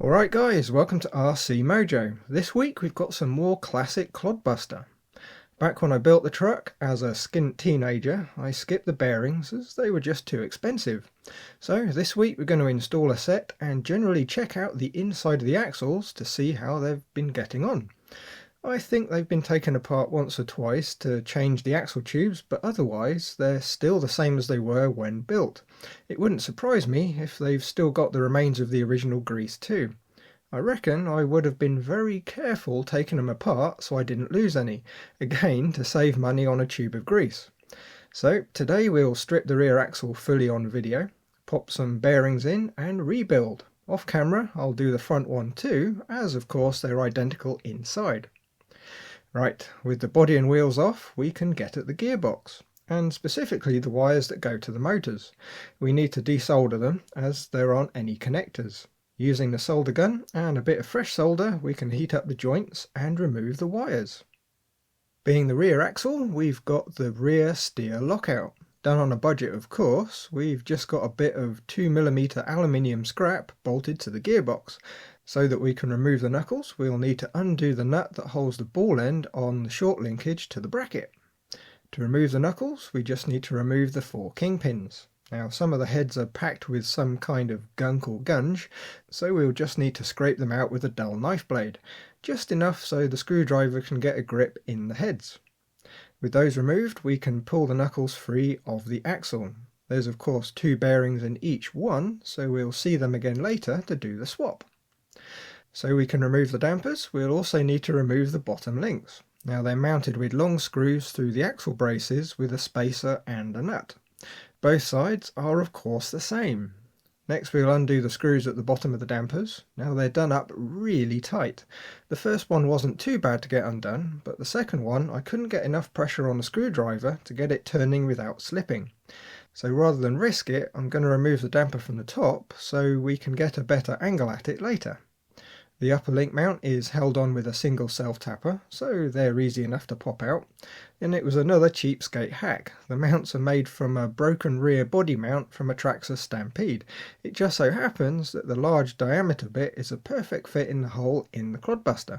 Alright guys, welcome to RC Mojo. This week we've got some more classic ClodBuster. Back when I built the truck as a skint teenager, I skipped the bearings as they were just too expensive. So this week we're going to install a set and generally check out the inside of the axles to see how they've been getting on. I think they've been taken apart once or twice to change the axle tubes, but otherwise they're still the same as they were when built. It wouldn't surprise me if they've still got the remains of the original grease too. I reckon I would have been very careful taking them apart so I didn't lose any, again to save money on a tube of grease. So today we'll strip the rear axle fully on video, pop some bearings in and rebuild. Off camera I'll do the front one too, as of course they're identical inside. Right, with the body and wheels off, we can get at the gearbox, and specifically the wires that go to the motors. We need to desolder them as there aren't any connectors. Using the solder gun and a bit of fresh solder, we can heat up the joints and remove the wires. Being the rear axle, we've got the rear steer lockout. Done on a budget of course, we've just got a bit of 2mm aluminium scrap bolted to the gearbox. So that we can remove the knuckles, we'll need to undo the nut that holds the ball end on the short linkage to the bracket. To remove the knuckles, we just need to remove the 4 kingpins. Now some of the heads are packed with some kind of gunk or gunge, so we'll just need to scrape them out with a dull knife blade, just enough so the screwdriver can get a grip in the heads. With those removed, we can pull the knuckles free of the axle. There's of course 2 bearings in each one, so we'll see them again later to do the swap. So we can remove the dampers, we'll also need to remove the bottom links. Now they're mounted with long screws through the axle braces with a spacer and a nut. Both sides are of course the same. Next we'll undo the screws at the bottom of the dampers. Now they're done up really tight. The first one wasn't too bad to get undone, but the second one I couldn't get enough pressure on the screwdriver to get it turning without slipping. So rather than risk it, I'm going to remove the damper from the top so we can get a better angle at it later. The upper link mount is held on with a single self-tapper, so they're easy enough to pop out. And it was another cheapskate hack. The mounts are made from a broken rear body mount from a Traxxas Stampede. It just so happens that the large diameter bit is a perfect fit in the hole in the ClodBuster.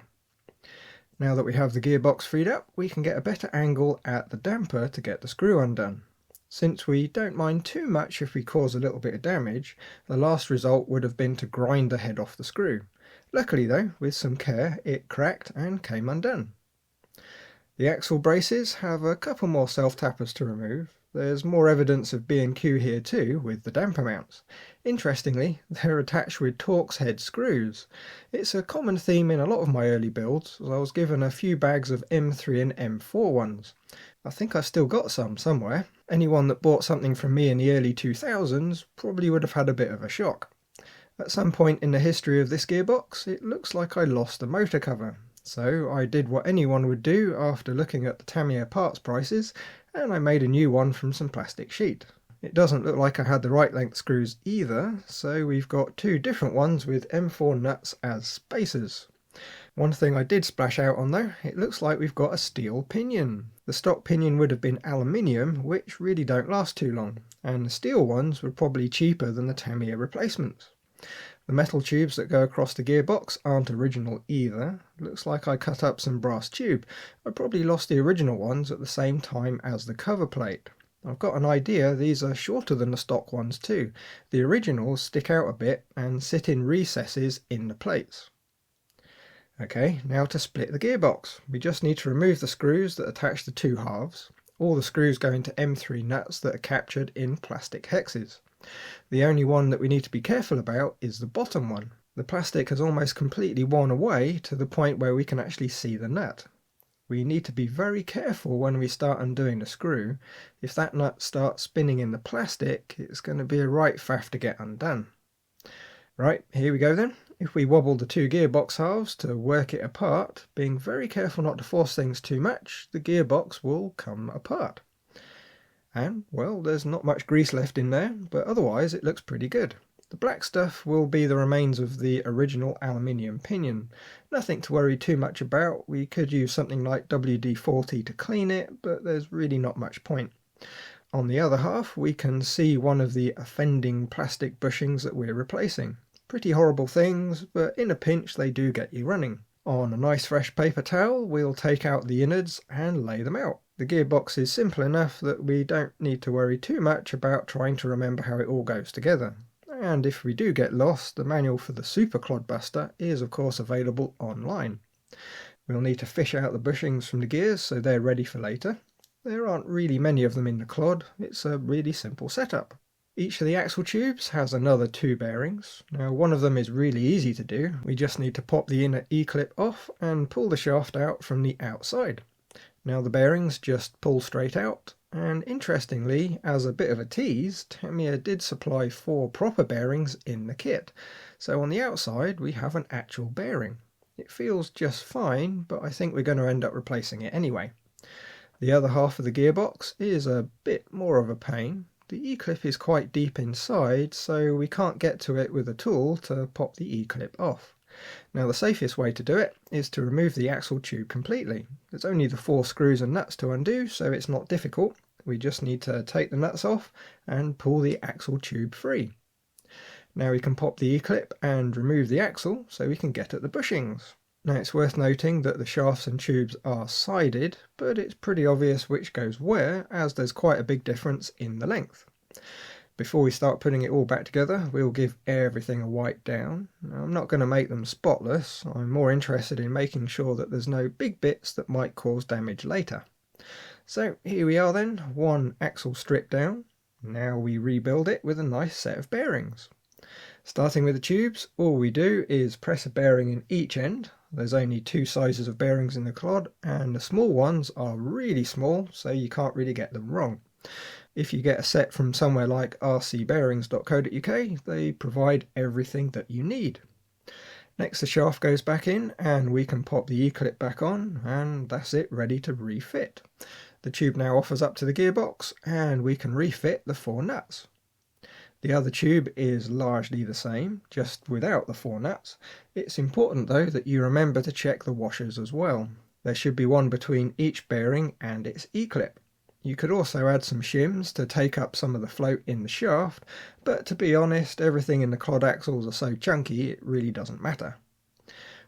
Now that we have the gearbox freed up, we can get a better angle at the damper to get the screw undone. Since we don't mind too much if we cause a little bit of damage, the last result would have been to grind the head off the screw. Luckily though, with some care, it cracked and came undone. The axle braces have a couple more self-tappers to remove. There's more evidence of B&Q here too, with the damper mounts. Interestingly, they're attached with Torx head screws. It's a common theme in a lot of my early builds, as I was given a few bags of M3 and M4 ones. I think I've still got some somewhere. Anyone that bought something from me in the early 2000s probably would have had a bit of a shock. At some point in the history of this gearbox, it looks like I lost the motor cover. So I did what anyone would do after looking at the Tamiya parts prices, and I made a new one from some plastic sheet. It doesn't look like I had the right length screws either, so we've got 2 different ones with M4 nuts as spacers. One thing I did splash out on though, it looks like we've got a steel pinion. The stock pinion would have been aluminium, which really don't last too long, and the steel ones were probably cheaper than the Tamiya replacements. The metal tubes that go across the gearbox aren't original either. Looks like I cut up some brass tube. I probably lost the original ones at the same time as the cover plate. I've got an idea these are shorter than the stock ones too. The originals stick out a bit and sit in recesses in the plates. Okay, now to split the gearbox. We just need to remove the screws that attach the 2 halves. All the screws go into M3 nuts that are captured in plastic hexes. The only one that we need to be careful about is the bottom one. The plastic has almost completely worn away to the point where we can actually see the nut. We need to be very careful when we start undoing the screw. If that nut starts spinning in the plastic, it's going to be a right faff to get undone. Right, here we go then. If we wobble the 2 gearbox halves to work it apart, being very careful not to force things too much, the gearbox will come apart. And, well, there's not much grease left in there, but otherwise it looks pretty good. The black stuff will be the remains of the original aluminium pinion. Nothing to worry too much about. We could use something like WD-40 to clean it, but there's really not much point. On the other half, we can see one of the offending plastic bushings that we're replacing. Pretty horrible things, but in a pinch they do get you running. On a nice fresh paper towel, we'll take out the innards and lay them out. The gearbox is simple enough that we don't need to worry too much about trying to remember how it all goes together. And if we do get lost, the manual for the Super ClodBuster is of course available online. We'll need to fish out the bushings from the gears so they're ready for later. There aren't really many of them in the Clod, it's a really simple setup. Each of the axle tubes has another 2 bearings. Now one of them is really easy to do. We just need to pop the inner E-clip off and pull the shaft out from the outside. Now the bearings just pull straight out, and interestingly, as a bit of a tease, Tamiya did supply 4 proper bearings in the kit. So on the outside we have an actual bearing. It feels just fine, but I think we're going to end up replacing it anyway. The other half of the gearbox is a bit more of a pain. The E-clip is quite deep inside, so we can't get to it with a tool to pop the E-clip off. Now the safest way to do it is to remove the axle tube completely. There's only the 4 screws and nuts to undo, so it's not difficult. We just need to take the nuts off and pull the axle tube free. Now we can pop the E-clip and remove the axle so we can get at the bushings. Now it's worth noting that the shafts and tubes are sided, but it's pretty obvious which goes where, as there's quite a big difference in the length. Before we start putting it all back together, we'll give everything a wipe down. Now, I'm not going to make them spotless, I'm more interested in making sure that there's no big bits that might cause damage later. So here we are then, one axle stripped down. Now we rebuild it with a nice set of bearings. Starting with the tubes, all we do is press a bearing in each end. There's only 2 sizes of bearings in the Clod, and the small ones are really small, so you can't really get them wrong. If you get a set from somewhere like rcbearings.co.uk, they provide everything that you need. Next the shaft goes back in, and we can pop the E-clip back on, and that's it, ready to refit. The tube now offers up to the gearbox, and we can refit the 4 nuts. The other tube is largely the same, just without the 4 nuts. It's important though that you remember to check the washers as well. There should be one between each bearing and its E-clip. You could also add some shims to take up some of the float in the shaft, but to be honest, everything in the Clod axles are so chunky it really doesn't matter.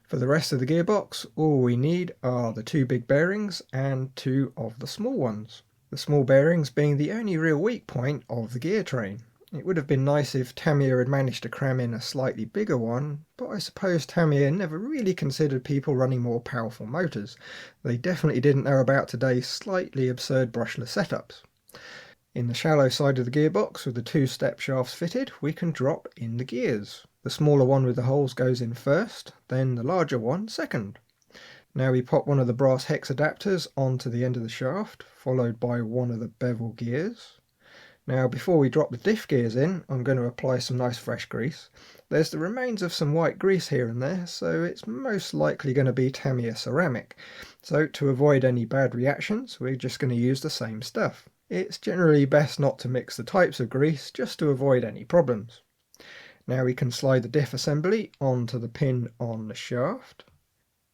For the rest of the gearbox, all we need are the 2 big bearings and 2 of the small ones. The small bearings being the only real weak point of the gear train. It would have been nice if Tamiya had managed to cram in a slightly bigger one, but I suppose Tamiya never really considered people running more powerful motors. They definitely didn't know about today's slightly absurd brushless setups. In the shallow side of the gearbox with the 2 step shafts fitted, we can drop in the gears. The smaller one with the holes goes in first, then the larger one second. Now we pop one of the brass hex adapters onto the end of the shaft, followed by one of the bevel gears. Now before we drop the diff gears in, I'm going to apply some nice fresh grease. There's the remains of some white grease here and there, so it's most likely going to be Tamiya ceramic. So to avoid any bad reactions, we're just going to use the same stuff. It's generally best not to mix the types of grease, just to avoid any problems. Now we can slide the diff assembly onto the pin on the shaft.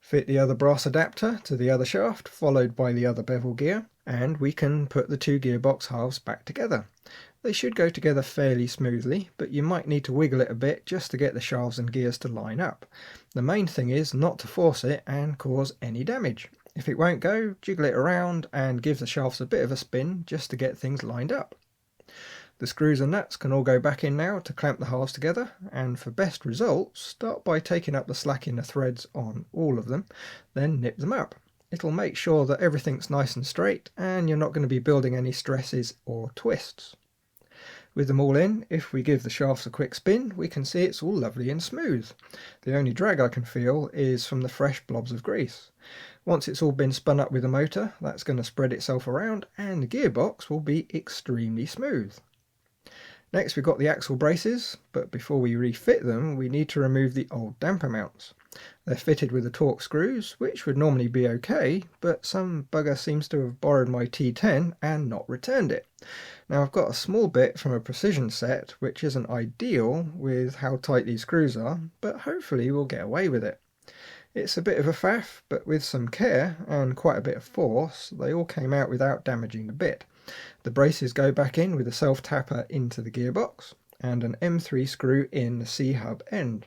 Fit the other brass adapter to the other shaft, followed by the other bevel gear, and we can put the 2 gearbox halves back together. They should go together fairly smoothly, but you might need to wiggle it a bit just to get the shafts and gears to line up. The main thing is not to force it and cause any damage. If it won't go, jiggle it around and give the shafts a bit of a spin just to get things lined up. The screws and nuts can all go back in now to clamp the halves together, and for best results, start by taking up the slack in the threads on all of them, then nip them up. It'll make sure that everything's nice and straight and you're not going to be building any stresses or twists. With them all in, if we give the shafts a quick spin, we can see it's all lovely and smooth. The only drag I can feel is from the fresh blobs of grease. Once it's all been spun up with the motor, that's going to spread itself around and the gearbox will be extremely smooth. Next we've got the axle braces, but before we refit them we need to remove the old damper mounts. They're fitted with the Torx screws, which would normally be okay, but some bugger seems to have borrowed my T10 and not returned it. Now I've got a small bit from a precision set, which isn't ideal with how tight these screws are, but hopefully we'll get away with it. It's a bit of a faff, but with some care and quite a bit of force, they all came out without damaging the bit. The braces go back in with a self-tapper into the gearbox. and an M3 screw in the C-hub end.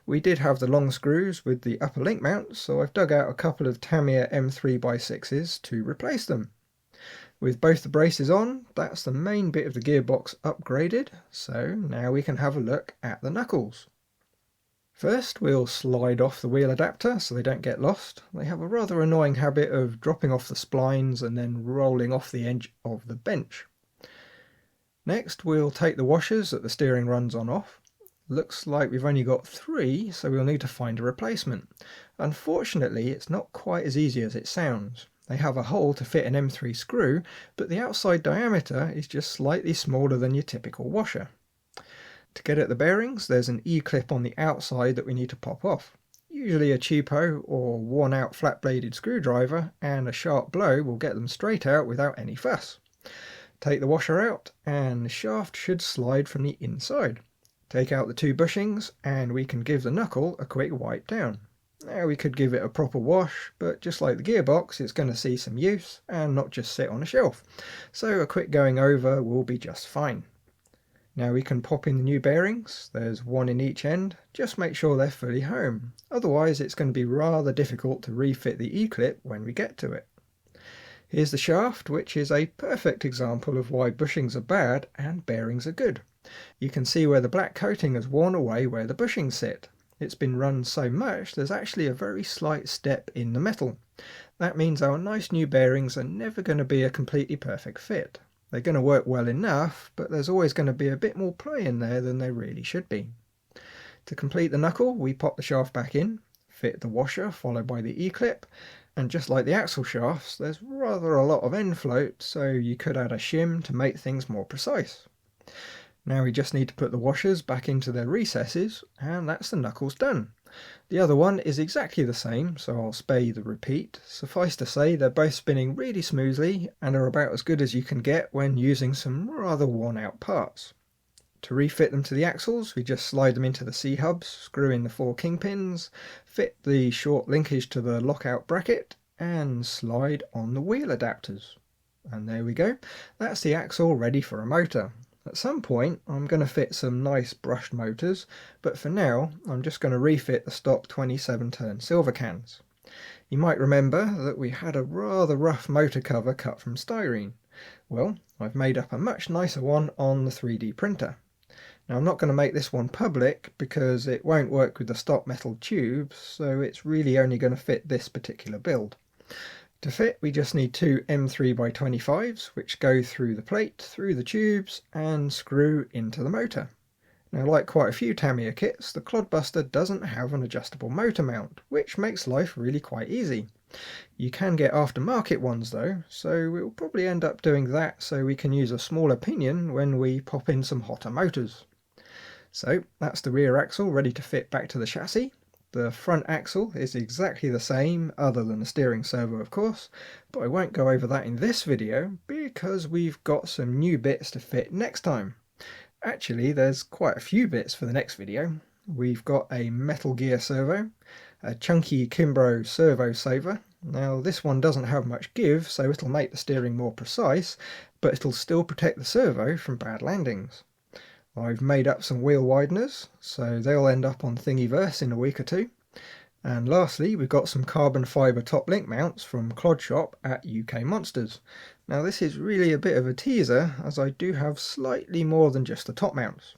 We did have the long screws with the upper link mount, so I've dug out a couple of Tamiya M3x6s to replace them. With both the braces on, that's the main bit of the gearbox upgraded, so now we can have a look at the knuckles. First, we'll slide off the wheel adapter so they don't get lost. They have a rather annoying habit of dropping off the splines and then rolling off the edge of the bench. Next, we'll take the washers that the steering runs on off. Looks like we've only got 3, so we'll need to find a replacement. Unfortunately, it's not quite as easy as it sounds. They have a hole to fit an M3 screw, but the outside diameter is just slightly smaller than your typical washer. To get at the bearings, there's an E-clip on the outside that we need to pop off. Usually a cheapo or worn out flat-bladed screwdriver, and a sharp blow will get them straight out without any fuss. Take the washer out and the shaft should slide from the inside. Take out the 2 bushings and we can give the knuckle a quick wipe down. Now we could give it a proper wash, but just like the gearbox, it's going to see some use and not just sit on a shelf. So a quick going over will be just fine. Now we can pop in the new bearings. There's 1 in each end. Just make sure they're fully home. Otherwise it's going to be rather difficult to refit the E-clip when we get to it. Here's the shaft, which is a perfect example of why bushings are bad and bearings are good. You can see where the black coating has worn away where the bushings sit. It's been run so much there's actually a very slight step in the metal. That means our nice new bearings are never going to be a completely perfect fit. They're going to work well enough, but there's always going to be a bit more play in there than there really should be. To complete the knuckle, we pop the shaft back in, fit the washer followed by the E-clip, and just like the axle shafts, there's rather a lot of end float, so you could add a shim to make things more precise. Now we just need to put the washers back into their recesses, and that's the knuckles done. The other one is exactly the same, so I'll spare you the repeat. Suffice to say, they're both spinning really smoothly and are about as good as you can get when using some rather worn out parts. To refit them to the axles, we just slide them into the C-hubs, screw in the 4 kingpins, fit the short linkage to the lockout bracket, and slide on the wheel adapters. And there we go, that's the axle ready for a motor. At some point I'm going to fit some nice brushed motors, but for now I'm just going to refit the stock 27 turn silver cans. You might remember that we had a rather rough motor cover cut from styrene. Well, I've made up a much nicer one on the 3D printer. Now I'm not going to make this one public because it won't work with the stock metal tubes, so it's really only going to fit this particular build. To fit, we just need 2 M3x25s, which go through the plate, through the tubes, and screw into the motor. Now, like quite a few Tamiya kits, the ClodBuster doesn't have an adjustable motor mount, which makes life really quite easy. You can get aftermarket ones though, so we'll probably end up doing that so we can use a smaller pinion when we pop in some hotter motors. So that's the rear axle ready to fit back to the chassis. The front axle is exactly the same, other than the steering servo of course, but I won't go over that in this video because we've got some new bits to fit next time. Actually, there's quite a few bits for the next video. We've got a metal gear servo, a chunky Kimbrough servo saver. Now this one doesn't have much give, so it'll make the steering more precise, but it'll still protect the servo from bad landings. I've made up some wheel wideners, so they'll end up on Thingiverse in a week or 2. And lastly, we've got some carbon fibre top link mounts from Clod shop at UK Monsters. Now this is really a bit of a teaser, as I do have slightly more than just the top mounts.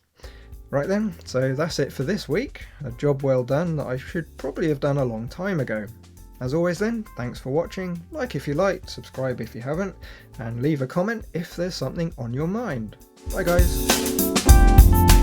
Right then, so that's it for this week. A job well done that I should probably have done a long time ago. As always then, thanks for watching, like if you liked, subscribe if you haven't, and leave a comment if there's something on your mind. Bye guys!